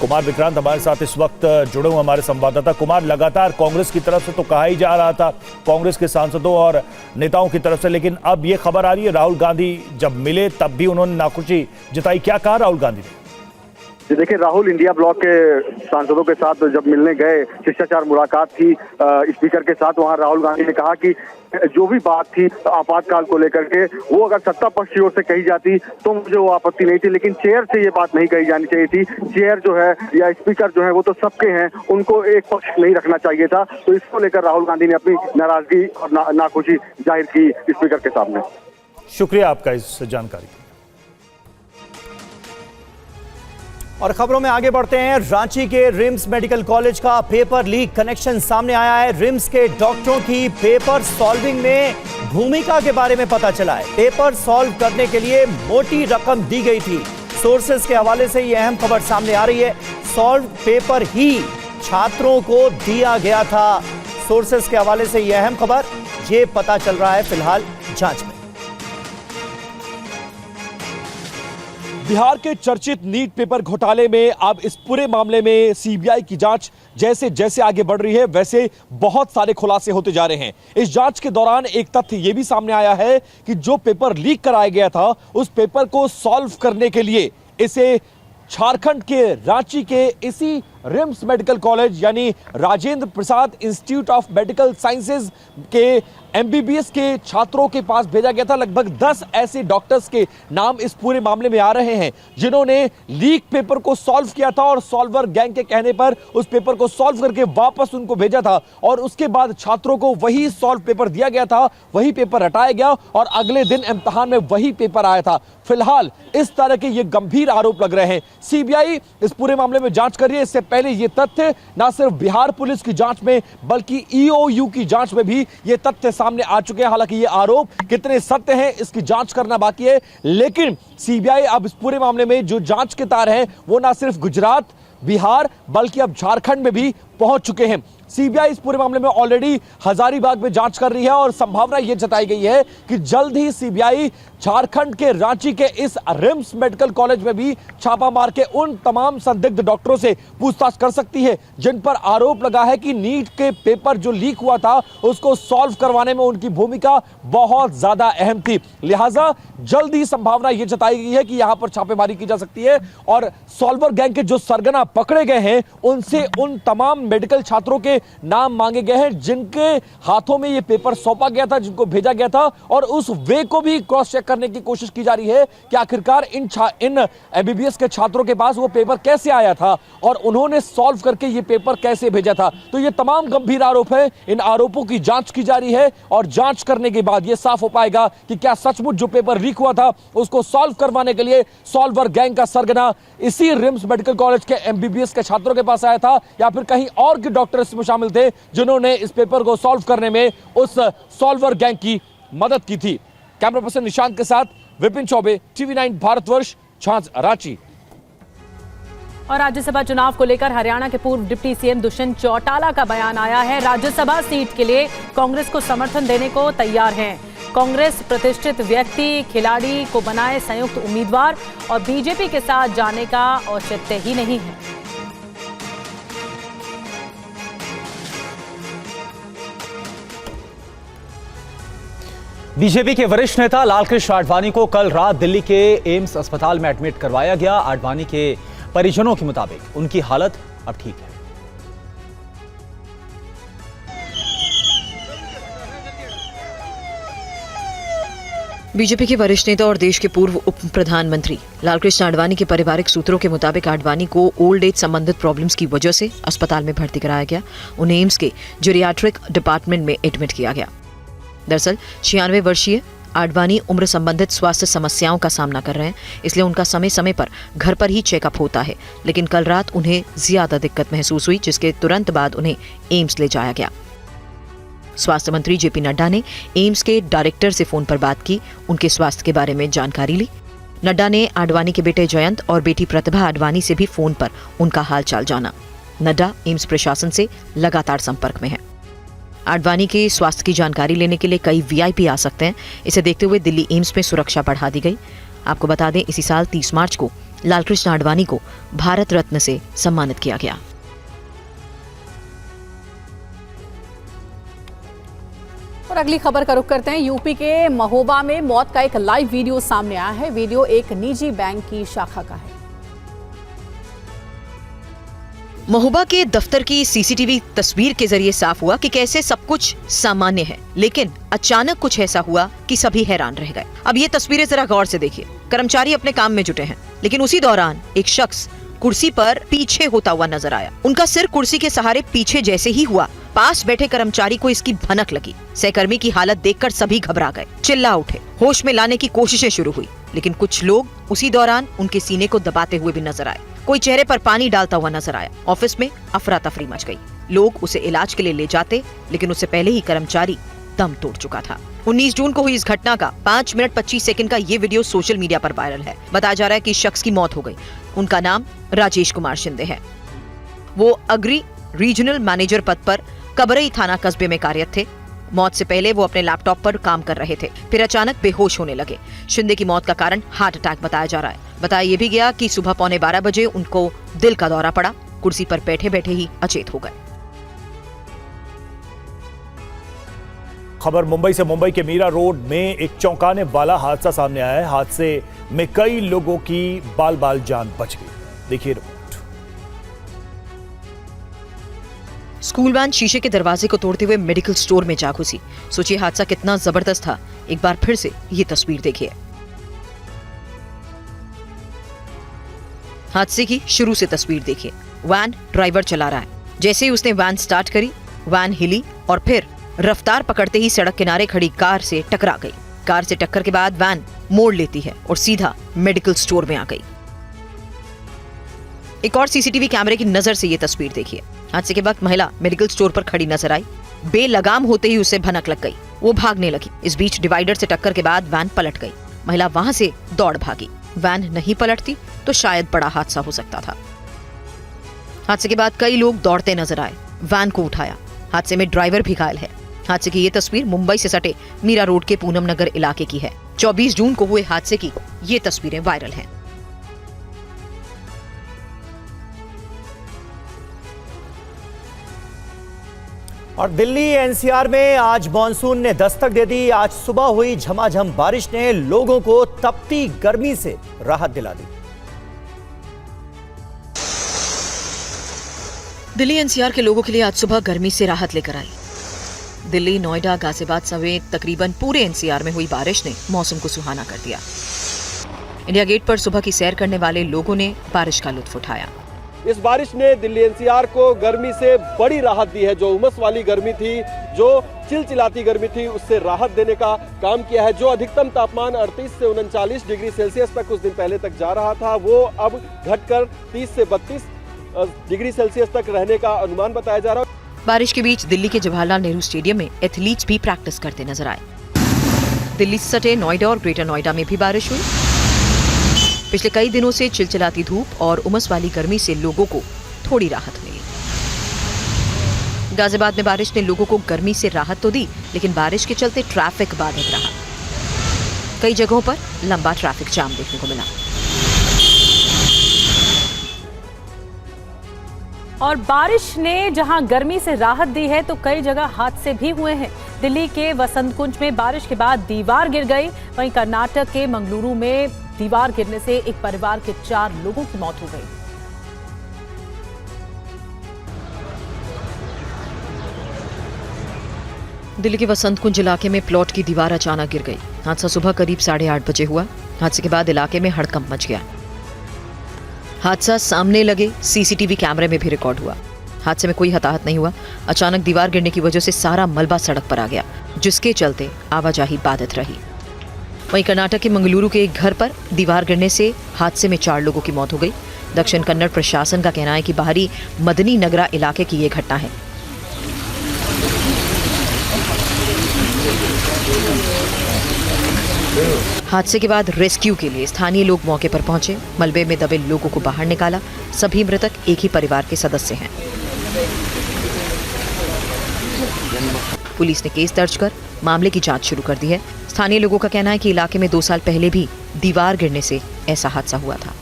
कुमार विक्रांत हमारे साथ इस वक्त जुड़े हुए हमारे संवाददाता। कुमार, लगातार कांग्रेस की तरफ से तो कहा ही जा रहा था, कांग्रेस के सांसदों और नेताओं की तरफ से, लेकिन अब ये खबर आ रही है राहुल गांधी जब मिले तब भी उन्होंने नाखुशी जताई। क्या कहा राहुल गांधी ने? देखिए, राहुल इंडिया ब्लॉक के सांसदों के साथ जब मिलने गए, शिष्टाचार मुलाकात थी स्पीकर के साथ, वहां राहुल गांधी ने कहा कि जो भी बात थी आपातकाल को लेकर के, वो अगर सत्ता पक्ष की ओर से कही जाती तो मुझे वो आपत्ति नहीं थी, लेकिन चेयर से ये बात नहीं कही जानी चाहिए थी। चेयर जो है या स्पीकर जो है वो तो सबके हैं, उनको एक पक्ष नहीं रखना चाहिए था। तो इसको लेकर राहुल गांधी ने अपनी नाराजगी और नाखुशी जाहिर की स्पीकर के सामने। शुक्रिया आपका इस जानकारी। और खबरों में आगे बढ़ते हैं। रांची के रिम्स मेडिकल कॉलेज का पेपर लीक कनेक्शन सामने आया है। रिम्स के डॉक्टरों की पेपर सॉल्विंग में भूमिका के बारे में पता चला है। पेपर सॉल्व करने के लिए मोटी रकम दी गई थी। सोर्सेस के हवाले से यह अहम खबर सामने आ रही है। सॉल्व पेपर ही छात्रों को दिया गया था। सोर्सेस के हवाले से यह अहम खबर, ये पता चल रहा है फिलहाल जांच में। बिहार के चर्चित नीट पेपर घोटाले में अब इस पूरे मामले में सीबीआई की जांच जैसे जैसे आगे बढ़ रही है वैसे बहुत सारे खुलासे होते जा रहे हैं। इस जांच के दौरान एक तथ्य यह भी सामने आया है कि जो पेपर लीक कराया गया था उस पेपर को सॉल्व करने के लिए इसे झारखंड के रांची के इसी रिम्स मेडिकल कॉलेज यानी Rajendra Prasad institute of medical sciences के एमबीबीएस के छात्रों के पास भेजा गया था। लगभग 10 ऐसे डॉक्टर्स के नाम इस पूरे मामले में आ रहे हैं जिन्होंने लीक पेपर को सॉल्व किया था और सॉल्वर गैंग के कहने पर उस पेपर को सॉल्व करके वापस उनको भेजा था और उसके बाद छात्रों को वही सॉल्व पेपर दिया गया था, वही पेपर हटाया गया और अगले दिन इम्तिहान में वही पेपर आया था। फिलहाल इस तरह के ये गंभीर आरोप लग रहे हैं। सीबीआई इस पूरे मामले में जांच कर रही है। इससे पहले ये तथ्य न सिर्फ बिहार पुलिस की जांच में बल्कि ईओयू की जांच में भी ये तथ्य सामने आ चुके हैं। हालांकि ये आरोप कितने सत्य हैं इसकी जांच करना बाकी है, लेकिन सीबीआई अब इस पूरे मामले में जो जांच के तार हैं वो ना सिर्फ गुजरात, बिहार बल्कि अब झारखंड में भी पहुंच चुके हैं। सीबीआई इस पूरे मामले में ऑलरेडी हजारीबाग में जांच कर रही है और संभावना यह जताई गई है कि जल्द ही सीबीआई झारखंड के रांची के इस रिम्स मेडिकल कॉलेज में भी छापा मार के उन तमाम संदिग्ध डॉक्टरों से पूछताछ कर सकती है जिन पर आरोप लगा है कि नीट के पेपर जो लीक हुआ था उसको सॉल्व करवाने में उनकी भूमिका बहुत ज्यादा अहम थी। लिहाजा जल्द ही संभावना यह जताई गई है कि यहां पर छापेमारी की जा सकती है और सॉल्वर गैंग के जो सरगना पकड़े गए हैं उनसे उन तमाम मेडिकल छात्रों के नाम मांगे गए हैं जिनके हाथों में यह पेपर सौंपा गया था, जिनको भेजा गया था और उस वे को भी क्रॉस चेक करने की कोशिश की जा रही है कि आखिरकार इन एमबीबीएस के छात्रों के पास वो पेपर कैसे आया था और उन्होंने सॉल्व करके ये पेपर कैसे भेजा था। तो ये तमाम गंभीर आरोप है, इन आरोपों की जांच की जा रही है और जांच करने के बाद ये साफ हो पाएगा कि क्या सचमुच जो पेपर लीक हुआ था उसको सॉल्व करवाने के लिए सॉल्वर गैंग का सरगना इसी रिम्स मेडिकल कॉलेज के एमबीबीएस के छात्रों के पास आया था या फिर कहीं और के डॉक्टर इसमें शामिल थे जिन्होंने इस पेपर को सॉल्व करने में उस सॉल्वर गैंग की मदद की थी। कैमरा पर्सन निशांत के साथ विपिन चौबे, टीवी9 भारतवर्ष, झांझ, रांची। और राज्यसभा चुनाव को लेकर हरियाणा के पूर्व डिप्टी सीएम दुष्यंत चौटाला का बयान आया है। राज्यसभा सीट के लिए कांग्रेस को समर्थन देने को तैयार है। कांग्रेस प्रतिष्ठित व्यक्ति, खिलाड़ी को बनाए संयुक्त उम्मीदवार और बीजेपी के साथ जाने का औचित्य ही नहीं है। बीजेपी के वरिष्ठ नेता लालकृष्ण आडवाणी को कल रात दिल्ली के एम्स अस्पताल में एडमिट करवाया गया। आडवाणी के परिजनों के मुताबिक उनकी हालत अब ठीक है। बीजेपी के वरिष्ठ नेता और देश के पूर्व उप प्रधानमंत्री लालकृष्ण आडवाणी के पारिवारिक सूत्रों के मुताबिक आडवाणी को ओल्ड एज संबंधित प्रॉब्लम्स की वजह से अस्पताल में भर्ती कराया गया। उन्हें एम्स के जेरियाट्रिक डिपार्टमेंट में एडमिट किया गया। दरअसल 96 वर्षीय आडवाणी उम्र संबंधित स्वास्थ्य समस्याओं का सामना कर रहे हैं, इसलिए उनका समय समय पर घर पर ही चेकअप होता है। लेकिन कल रात उन्हें ज्यादा दिक्कत महसूस हुई, जिसके तुरंत बाद उन्हें एम्स ले जाया गया। स्वास्थ्य मंत्री जेपी नड्डा ने एम्स के डायरेक्टर से फोन पर बात की, उनके स्वास्थ्य के बारे में जानकारी ली। नड्डा ने आडवाणी के बेटे जयंत और बेटी प्रतिभा आडवाणी से भी फोन पर उनका हालचाल जाना। नड्डा एम्स प्रशासन से लगातार संपर्क में है। आडवाणी के स्वास्थ्य की जानकारी लेने के लिए कई वीआईपी आ सकते हैं। इसे देखते हुए दिल्ली एम्स में सुरक्षा बढ़ा दी गई। आपको बता दें, इसी साल 30 मार्च को लालकृष्ण आडवाणी को भारत रत्न से सम्मानित किया गया। और अगली खबर का रुख करते हैं। यूपी के महोबा में मौत का एक लाइव वीडियो सामने आया है। वीडियो एक निजी बैंक की शाखा का है। महोबा के दफ्तर की सीसीटीवी तस्वीर के जरिए साफ हुआ कि कैसे सब कुछ सामान्य है, लेकिन अचानक कुछ ऐसा हुआ कि सभी हैरान रह गए। अब ये तस्वीरें जरा गौर से देखिए। कर्मचारी अपने काम में जुटे हैं, लेकिन उसी दौरान एक शख्स कुर्सी पर पीछे होता हुआ नजर आया। उनका सिर कुर्सी के सहारे पीछे जैसे ही हुआ, पास बैठे कर्मचारी को इसकी भनक लगी। सहकर्मी की हालत देखकर सभी घबरा गए, चिल्ला उठे। होश में लाने की कोशिशें शुरू हुई, लेकिन कुछ लोग उसी दौरान उनके सीने को दबाते हुए भी नजर आए। कोई चेहरे पर पानी डालता हुआ नजर आया। ऑफिस में अफरा तफरी मच गई। लोग उसे इलाज के लिए ले जाते, लेकिन उससे पहले ही कर्मचारी दम तोड़ चुका था। 19 जून को हुई इस घटना का 5 मिनट 25 सेकंड का ये वीडियो सोशल मीडिया पर वायरल है। बताया जा रहा है कि इस शख्स की मौत हो गई। उनका नाम राजेश कुमार शिंदे है। वो अग्री रीजनल मैनेजर पद पर कबरई थाना कस्बे में कार्यरत थे। मौत से पहले वो अपने लैपटॉप पर काम कर रहे थे, फिर अचानक बेहोश होने लगे। शिंदे की मौत का कारण हार्ट अटैक बताया जा रहा है। बताया ये भी गया कि सुबह 11:15 बजे उनको दिल का दौरा पड़ा, कुर्सी पर बैठे बैठे ही अचेत हो गए। खबर मुंबई से। मुंबई के मीरा रोड में एक चौंकाने वाला हादसा सामने आया है। हादसे में कई लोगों की बाल बाल जान बच गई। देखिए रिपोर्ट। स्कूल वैन शीशे के दरवाजे को तोड़ते हुए मेडिकल स्टोर में जा घुसी। सोचिए हादसा कितना जबरदस्त था। एक बार फिर से ये तस्वीर देखिए। हादसे की शुरू से तस्वीर देखिए। वैन ड्राइवर चला रहा है। जैसे ही उसने वैन स्टार्ट करी, वैन हिली और फिर रफ्तार पकड़ते ही सड़क किनारे खड़ी कार से टकरा गई। कार से टक्कर के बाद वैन मोड़ लेती है और सीधा मेडिकल स्टोर में आ गई। एक और सीसीटीवी कैमरे की नजर से ये तस्वीर देखिए। हादसे के वक्त महिला मेडिकल स्टोर पर खड़ी नजर आई। बेलगाम होते ही उसे भनक लग गई। वो भागने लगी। इस बीच डिवाइडर से टक्कर के बाद वैन पलट गई। महिला वहां से दौड़ भागी। वैन नहीं पलटती तो शायद बड़ा हादसा हो सकता था। हादसे के बाद कई लोग दौड़ते नजर आए। वैन को उठाया। हादसे में ड्राइवर भी घायल है। हादसे की ये तस्वीर मुंबई से सटे मीरा रोड के पूनम नगर इलाके की है। 24 जून को हुए हादसे की ये तस्वीरें वायरल हैं। और दिल्ली एनसीआर में आज मॉनसून ने दस्तक दे दी। आज सुबह हुई झमाझम बारिश ने लोगों को तपती गर्मी से राहत दिला दी। दिल्ली एनसीआर के लोगों के लिए आज सुबह गर्मी से राहत लेकर आई। दिल्ली, नोएडा, गाजियाबाद समेत तकरीबन पूरे एनसीआर में हुई बारिश ने मौसम को सुहाना कर दिया। इंडिया गेट पर सुबह की सैर करने वाले लोगों ने बारिश का लुत्फ उठाया। इस बारिश ने दिल्ली एनसीआर को गर्मी से बड़ी राहत दी है। जो उमस वाली गर्मी थी, जो चिलचिलाती गर्मी थी, उससे राहत देने का काम किया है। जो अधिकतम तापमान 38 से 39 डिग्री सेल्सियस तक कुछ दिन पहले तक जा रहा था, वो अब घटकर 30 से 32 डिग्री सेल्सियस तक रहने का अनुमान बताया जा रहा है। बारिश के बीच दिल्ली के जवाहरलाल नेहरू स्टेडियम में एथलीट्स भी प्रैक्टिस करते नजर आए। दिल्ली से सटे नोएडा और ग्रेटर नोएडा में भी बारिश हुई। पिछले कई दिनों से चिलचिलाती धूप और उमस वाली गर्मी से लोगों को थोड़ी राहत मिली। गाजियाबाद में बारिश ने लोगों को गर्मी से राहत तो दी, लेकिन बारिश के चलते ट्रैफिक बाधित रहा। कई जगहों पर लंबा ट्रैफिक जाम देखने को मिला। और बारिश ने जहां गर्मी से राहत दी है तो कई जगह हादसे भी हुए हैं। दिल्ली के वसंत कुंज में बारिश के बाद दीवार गिर गई। वहीं कर्नाटक के मंगलुरु में दीवार गिरने से एक परिवार के 4 लोगों की मौत हो गई। दिल्ली के वसंत कुंज इलाके में प्लॉट की दीवार अचानक गिर गई। हादसा सुबह करीब 8:30 बजे हुआ। हादसे के बाद इलाके में हड़कंप मच गया। हादसा सामने लगे सीसीटीवी कैमरे में भी रिकॉर्ड हुआ। हादसे में कोई हताहत नहीं हुआ। अचानक दीवार गिरने की वजह से सारा मलबा सड़क पर आ गया, जिसके चलते आवाजाही बाधित रही। वहीं कर्नाटक के मंगलुरु के एक घर पर दीवार गिरने से हादसे में 4 लोगों की मौत हो गई। दक्षिण कन्नड़ प्रशासन का कहना है कि बाहरी मदनी नगरा इलाके की ये घटना है। हादसे के बाद रेस्क्यू के लिए स्थानीय लोग मौके पर पहुंचे। मलबे में दबे लोगों को बाहर निकाला। सभी मृतक एक ही परिवार के सदस्य हैं। पुलिस ने केस दर्ज कर मामले की जांच शुरू कर दी है। स्थानीय लोगों का कहना है कि इलाके में 2 साल पहले भी दीवार गिरने से ऐसा हादसा हुआ था।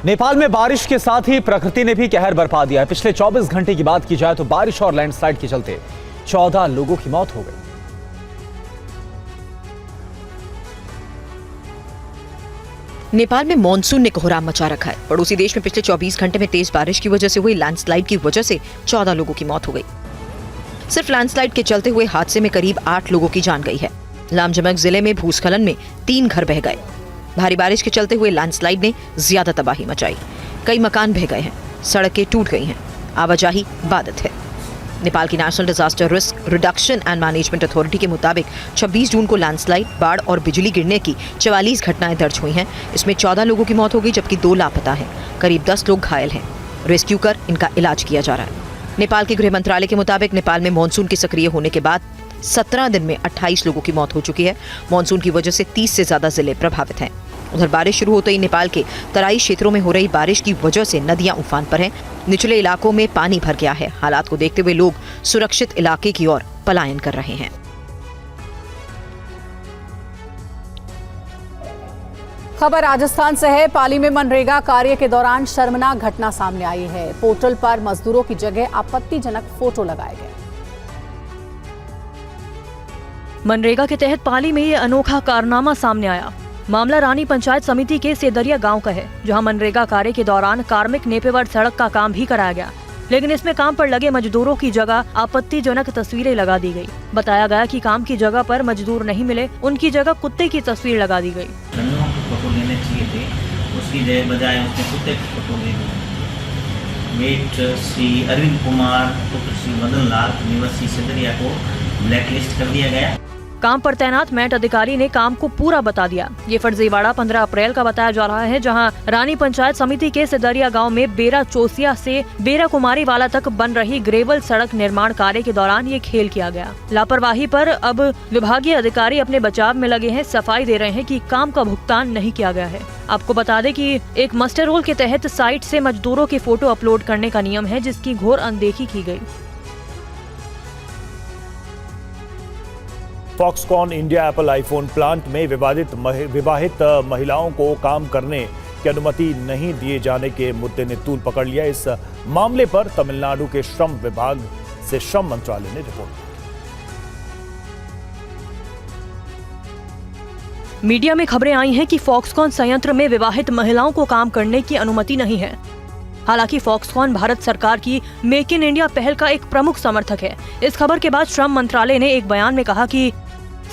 नेपाल में बारिश के साथ ही प्रकृति ने भी कहर बरपा दिया है। पिछले 24 घंटे की बात की जाए तो बारिश और लैंडस्लाइड के चलते 14 लोगों की मौत हो गई। नेपाल में मॉनसून ने कोहराम मचा रखा है। पड़ोसी देश में पिछले 24 घंटे में तेज बारिश की वजह से हुई लैंडस्लाइड की वजह से 14 लोगों की मौत हो गई। सिर्फ लैंडस्लाइड के चलते हुए हादसे में करीब 8 लोगों की जान गई है। लामजमक जिले में भूस्खलन में 3 घर बह गए। भारी बारिश के चलते हुए लैंडस्लाइड ने ज्यादा तबाही मचाई। कई मकान बह गए हैं, सड़कें टूट गई हैं, आवाजाही बाधित है। नेपाल की national disaster risk reduction and management authority के मुताबिक 26 जून को लैंडस्लाइड, बाढ़ और बिजली गिरने की 44 घटनाएं दर्ज हुई हैं। इसमें 14 लोगों की मौत हो गई, जबकि 2 लापता हैं। करीब 10 लोग घायल हैं। रेस्क्यू कर इनका इलाज किया जा रहा है। नेपाल के गृह मंत्रालय के मुताबिक नेपाल में मानसून के सक्रिय होने के बाद 17 दिन में 28 लोगों की मौत हो चुकी है। मानसून की वजह से 30 से ज्यादा जिले प्रभावित हैं। उधर बारिश शुरू होते ही नेपाल के तराई क्षेत्रों में हो रही बारिश की वजह से नदियां उफान पर हैं। निचले इलाकों में पानी भर गया है। हालात को देखते हुए लोग सुरक्षित इलाके की ओर पलायन कर रहे हैं। खबर राजस्थान से है। पाली में मनरेगा कार्य के दौरान शर्मनाक घटना सामने आई है। पोर्टल पर मजदूरों की जगह आपत्तिजनक फोटो लगाए गए। मनरेगा के तहत पाली में ये अनोखा कारनामा सामने आया। मामला रानी पंचायत समिति के सेदरिया गांव का है, जहां मनरेगा कार्य के दौरान कार्मिक नेपेवर सड़क का काम भी कराया गया, लेकिन इसमें काम पर लगे मजदूरों की जगह आपत्तिजनक तस्वीरें लगा दी गई। बताया गया कि काम की जगह पर मजदूर नहीं मिले, उनकी जगह कुत्ते की तस्वीर लगा दी गई। फोटो लेने चाहिए थे, उसकी बजाय उसने कुत्ते की फोटो ले ली। वेट श्री अरविंद कुमार पुत्र श्री मदन लाल निवासी सेदरिया को ब्लैकलिस्ट कर दिया गया। काम पर तैनात मैट अधिकारी ने काम को पूरा बता दिया। ये फर्जीवाड़ा 15 अप्रैल का बताया जा रहा है, जहां रानी पंचायत समिति के सेदरिया गांव में बेरा चोसिया से बेरा कुमारी वाला तक बन रही ग्रेवल सड़क निर्माण कार्य के दौरान ये खेल किया गया। लापरवाही पर अब विभागीय अधिकारी अपने बचाव में लगे हैं। सफाई दे रहे हैं कि काम का भुगतान नहीं किया गया है। आपको बता दें कि एक मस्टर रोल के तहत साइट से मजदूरों के फोटो अपलोड करने का नियम है, जिसकी घोर अनदेखी की गई। Foxconn India Apple iPhone plant में विवाहित महिलाओं को काम करने की अनुमति नहीं दिए जाने के मुद्दे ने तूल पकड़ लिया। इस मामले पर तमिलनाडु के श्रम विभाग से श्रम मंत्रालय ने रिपोर्ट की। मीडिया में खबरें आई हैं कि फॉक्सकॉन संयंत्र में विवाहित महिलाओं को काम करने की अनुमति नहीं है। हालांकि फॉक्सकॉन भारत सरकार की मेक इन इंडिया पहल का एक प्रमुख समर्थक है। इस खबर के बाद श्रम मंत्रालय ने एक बयान में कहा कि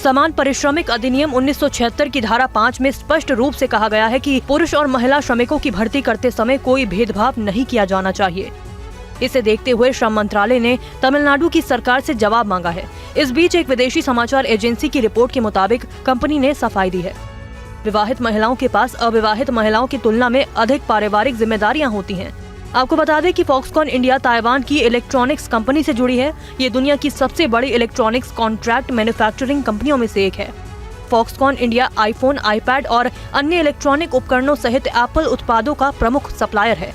समान परिश्रमिक अधिनियम 1976 की धारा 5 में स्पष्ट रूप से कहा गया है कि पुरुष और महिला श्रमिकों की भर्ती करते समय कोई भेदभाव नहीं किया जाना चाहिए। इसे देखते हुए श्रम मंत्रालय ने तमिलनाडु की सरकार से जवाब मांगा है। इस बीच एक विदेशी समाचार एजेंसी की रिपोर्ट के मुताबिक कंपनी ने सफाई दी है। विवाहित महिलाओं के पास अविवाहित महिलाओं की तुलना में अधिक पारिवारिक जिम्मेदारियां होती हैं। आपको बता दें कि फॉक्सकॉन इंडिया ताइवान की इलेक्ट्रॉनिक्स कंपनी से जुड़ी है। ये दुनिया की सबसे बड़ी इलेक्ट्रॉनिक्स कॉन्ट्रैक्ट मैन्युफैक्चरिंग कंपनियों में से एक है। फॉक्सकॉन इंडिया आईफोन, आईपैड और अन्य इलेक्ट्रॉनिक उपकरणों सहित एप्पल उत्पादों का प्रमुख सप्लायर है।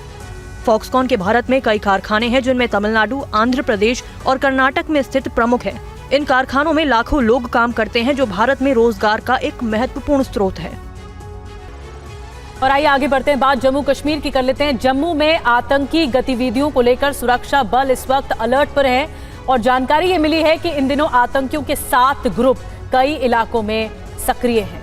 फॉक्सकॉन के भारत में कई कारखाने हैं, जिनमें तमिलनाडु, आंध्र प्रदेश और कर्नाटक में स्थित प्रमुख है। इन कारखानों में लाखों लोग काम करते हैं, जो भारत में रोजगार का एक महत्वपूर्ण स्रोत है। और आइए आगे बढ़ते हैं, बात जम्मू कश्मीर की कर लेते हैं। जम्मू में आतंकी गतिविधियों को लेकर सुरक्षा बल इस वक्त अलर्ट पर है और जानकारी ये मिली है कि इन दिनों आतंकियों के 7 ग्रुप कई इलाकों में सक्रिय हैं।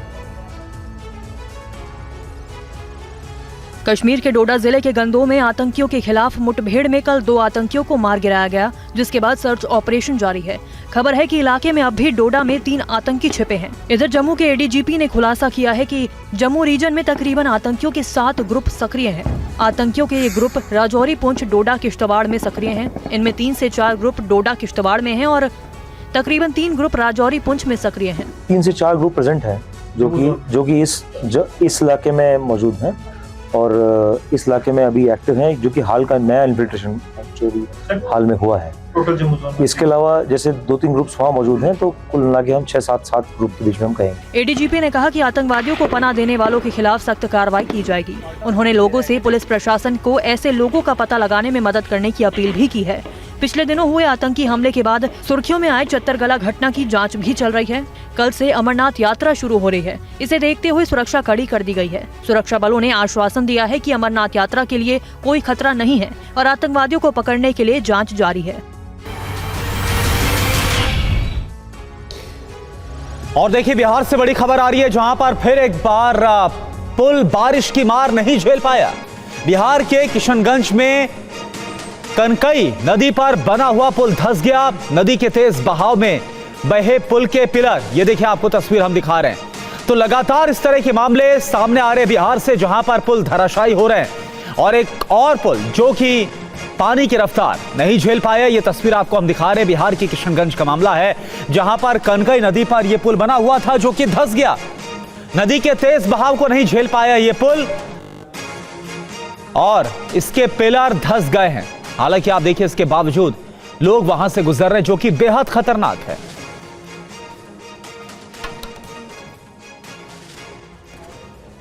कश्मीर के डोडा जिले के गंदोह में आतंकियों के खिलाफ मुठभेड़ में कल 2 आतंकियों को मार गिराया गया, जिसके बाद सर्च ऑपरेशन जारी है। खबर है कि इलाके में अब भी डोडा में 3 आतंकी छिपे हैं। इधर जम्मू के एडीजीपी ने खुलासा किया है कि जम्मू रीजन में तकरीबन आतंकियों के 7 ग्रुप सक्रिय हैं। आतंकियों के ये ग्रुप राजौरी, पुंछ, डोडा, किश्तवाड़ में सक्रिय हैं। इनमें 3 से 4 ग्रुप डोडा, किश्तवाड़ में हैं और तकरीबन 3 ग्रुप राजौरी, पुंछ में सक्रिय हैं। 3 से 4 ग्रुप प्रेजेंट हैं जो कि इस इलाके में मौजूद हैं और इस इलाके में अभी एक्टिव हैं, जो कि हाल का नया इन्फिल्ट्रेशन जो भी हाल में हुआ है। इसके अलावा जैसे 2-3 ग्रुप्स वहाँ मौजूद हैं, तो कुल मिला के हम 6-7 ग्रुप के बीच में हम कहेंगे। एडीजीपी ने कहा कि आतंकवादियों को पनाह देने वालों के खिलाफ सख्त कार्रवाई की जाएगी। उन्होंने लोगों से पुलिस प्रशासन को ऐसे लोगों का पता लगाने में मदद करने की अपील भी की है। पिछले दिनों हुए आतंकी हमले के बाद सुर्खियों में आए चत्तरगला घटना की जांच भी चल रही है। कल से अमरनाथ यात्रा शुरू हो रही है। इसे देखते हुए सुरक्षा कड़ी कर दी गई है। सुरक्षा बलों ने आश्वासन दिया है कि अमरनाथ यात्रा के लिए कोई खतरा नहीं है और आतंकवादियों को पकड़ने के लिए जांच जारी है। और देखिए, बिहार से बड़ी खबर आ रही है, जहां पर फिर एक बार पुल बारिश की मार नहीं झेल पाया। बिहार के किशनगंज में कनकई नदी पर बना हुआ पुल धंस गया। नदी के तेज बहाव में बहे पुल के पिलर, ये देखिए आपको तस्वीर हम दिखा रहे हैं। तो लगातार इस तरह के मामले सामने आ रहे बिहार से, जहां पर पुल धराशायी हो रहे हैं। और एक और पुल जो कि पानी की रफ्तार नहीं झेल पाया, ये तस्वीर आपको हम दिखा रहे हैं। बिहार की किशनगंज का मामला है, जहां पर कनकई नदी पर यह पुल बना हुआ था, जो कि धंस गया। नदी के तेज बहाव को नहीं झेल पाया ये पुल और इसके पिलर धंस गए हैं। हालांकि आप देखिए, इसके बावजूद लोग वहां से गुजर रहे हैं, जो कि बेहद खतरनाक है।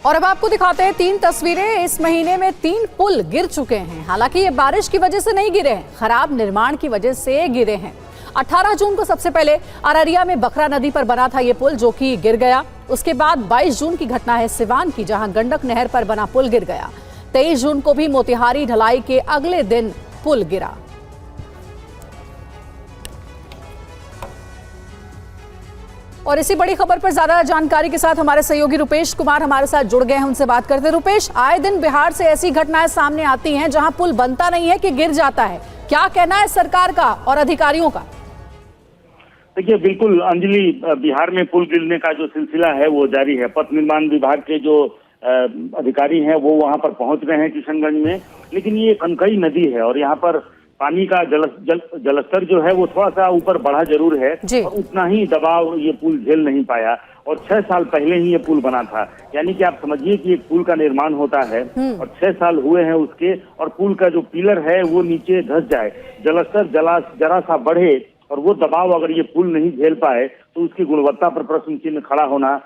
और अब आपको दिखाते हैं 3 तस्वीरें। इस महीने में 3 पुल गिर चुके हैं। हालांकि ये बारिश की वजह से नहीं गिरे हैं, खराब निर्माण की वजह से गिरे हैं। 18 जून को सबसे पहले अररिया में बखरा नदी पर बना था ये पुल, जो कि गिर गया। उसके बाद 22 जून की घटना है सिवान की, जहां गंडक नहर पर बना पुल गिर गया। 23 जून को भी मोतिहारी ढलाई के अगले दिन पुल गिरा। और इसी बड़ी खबर पर ज्यादा जानकारी के साथ हमारे सहयोगी रुपेश कुमार हमारे साथ जुड़ गए हैं, उनसे बात करते हैं। रुपेश, आए दिन बिहार से ऐसी घटनाएं सामने आती हैं जहां पुल बनता नहीं है कि गिर जाता है, क्या कहना है सरकार का और अधिकारियों का? देखिए, बिल्कुल अंजलि, बिहार में पुल गिरने का जो सिलसिला है वो जारी है। पथ निर्माण विभाग के जो अधिकारी हैं वो वहां पर पहुंच रहे हैं किशनगंज में, लेकिन ये कनकई नदी है और यहाँ पर पानी का जलस्तर जो है वो थोड़ा सा ऊपर बढ़ा जरूर है और उतना ही दबाव ये पुल झेल नहीं पाया। और 6 साल पहले ही ये पुल बना था, यानी कि आप समझिए कि एक पुल का निर्माण होता है और 6 साल हुए हैं उसके, और पुल का जो पिलर है वो नीचे धंस जाए, जलस्तर जरा सा बढ़े और वो दबाव अगर ये पुल नहीं झेल पाए तो उसकी गुणवत्ता पर प्रश्न चिन्ह खड़ा होना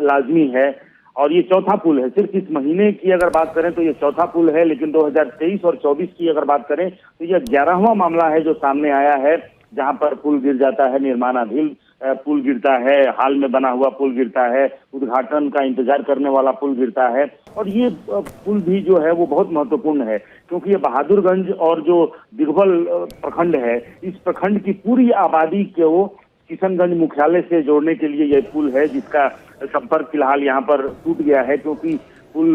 लाजमी है। और ये चौथा पुल है। सिर्फ इस महीने की अगर बात करें तो ये चौथा पुल है, लेकिन 2023 और 24 की अगर बात करें तो ये 11वां मामला है जो सामने आया है जहां पर पुल गिर जाता है, निर्माणाधीन पुल गिरता है, हाल में बना हुआ पुल गिरता है, उद्घाटन का इंतजार करने वाला पुल गिरता है। और ये पुल भी जो है वो बहुत महत्वपूर्ण है, क्योंकि ये बहादुरगंज और जो दिघबल प्रखंड है, इस प्रखंड की पूरी आबादी को किशनगंज मुख्यालय से जोड़ने के लिए यह पुल है, जिसका संपर्क फिलहाल यहाँ पर टूट गया है क्योंकि पुल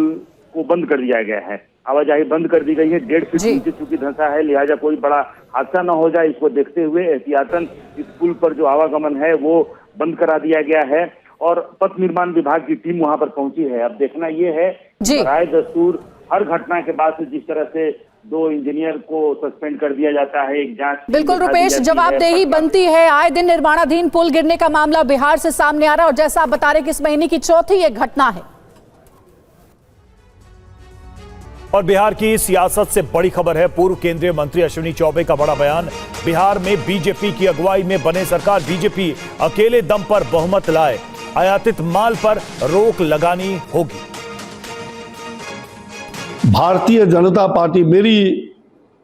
को बंद कर दिया गया है, आवाजाही बंद कर दी गई है। 1.5 फीट नीचे चूंकि धंसा है, लिहाजा कोई बड़ा हादसा न हो जाए इसको देखते हुए एहतियातन इस पुल पर जो आवागमन है वो बंद करा दिया गया है और पथ निर्माण विभाग की टीम वहां पर पहुंची है। अब देखना ये है राय दस्तूर हर घटना के बाद से जिस तरह से 2 इंजीनियर को सस्पेंड कर दिया जाता है, एक जांच। बिल्कुल रुपेश, जवाबदेही बनती है। आए दिन निर्माणाधीन पुल गिरने का मामला बिहार से सामने आ रहा है और जैसा आप बता रहे कि इस महीने की चौथी ये घटना है। और बिहार की सियासत से बड़ी खबर है, पूर्व केंद्रीय मंत्री अश्विनी चौबे का बड़ा बयान। बिहार में बीजेपी की अगुवाई में बने सरकार, बीजेपी अकेले दम पर बहुमत लाए, आयातित माल पर रोक लगानी होगी। भारतीय जनता पार्टी, मेरी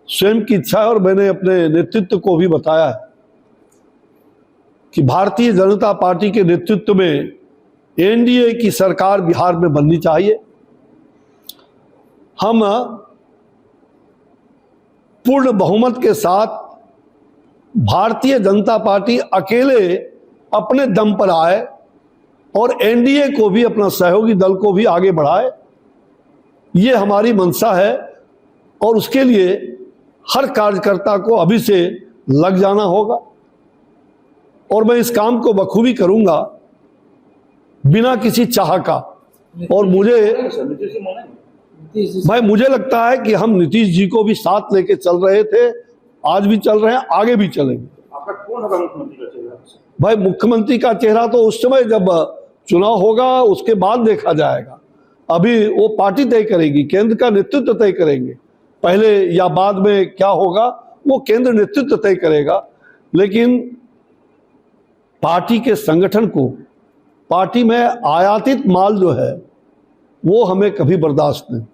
स्वयं की इच्छा है और मैंने अपने नेतृत्व को भी बताया है कि भारतीय जनता पार्टी के नेतृत्व में एनडीए की सरकार बिहार में बननी चाहिए। हम पूर्ण बहुमत के साथ भारतीय जनता पार्टी अकेले अपने दम पर आए और एनडीए को भी, अपना सहयोगी दल को भी आगे बढ़ाए, ये हमारी मंशा है और उसके लिए हर कार्यकर्ता को अभी से लग जाना होगा और मैं इस काम को बखूबी करूंगा बिना किसी चाह का। और मुझे लगता है कि हम नीतीश जी को भी साथ लेके चल रहे थे, आज भी चल रहे हैं, आगे भी चलेंगे। आपका कौन होगा मुख्यमंत्री का चेहरा? भाई, मुख्यमंत्री का चेहरा तो उस समय जब चुनाव होगा उसके बाद देखा जाएगा। अभी वो पार्टी तय करेगी, केंद्र का नेतृत्व तय करेंगे, पहले या बाद में क्या होगा वो केंद्र नेतृत्व तय करेगा। लेकिन पार्टी के संगठन को, पार्टी में आयातित माल जो है वो हमें कभी बर्दाश्त नहीं।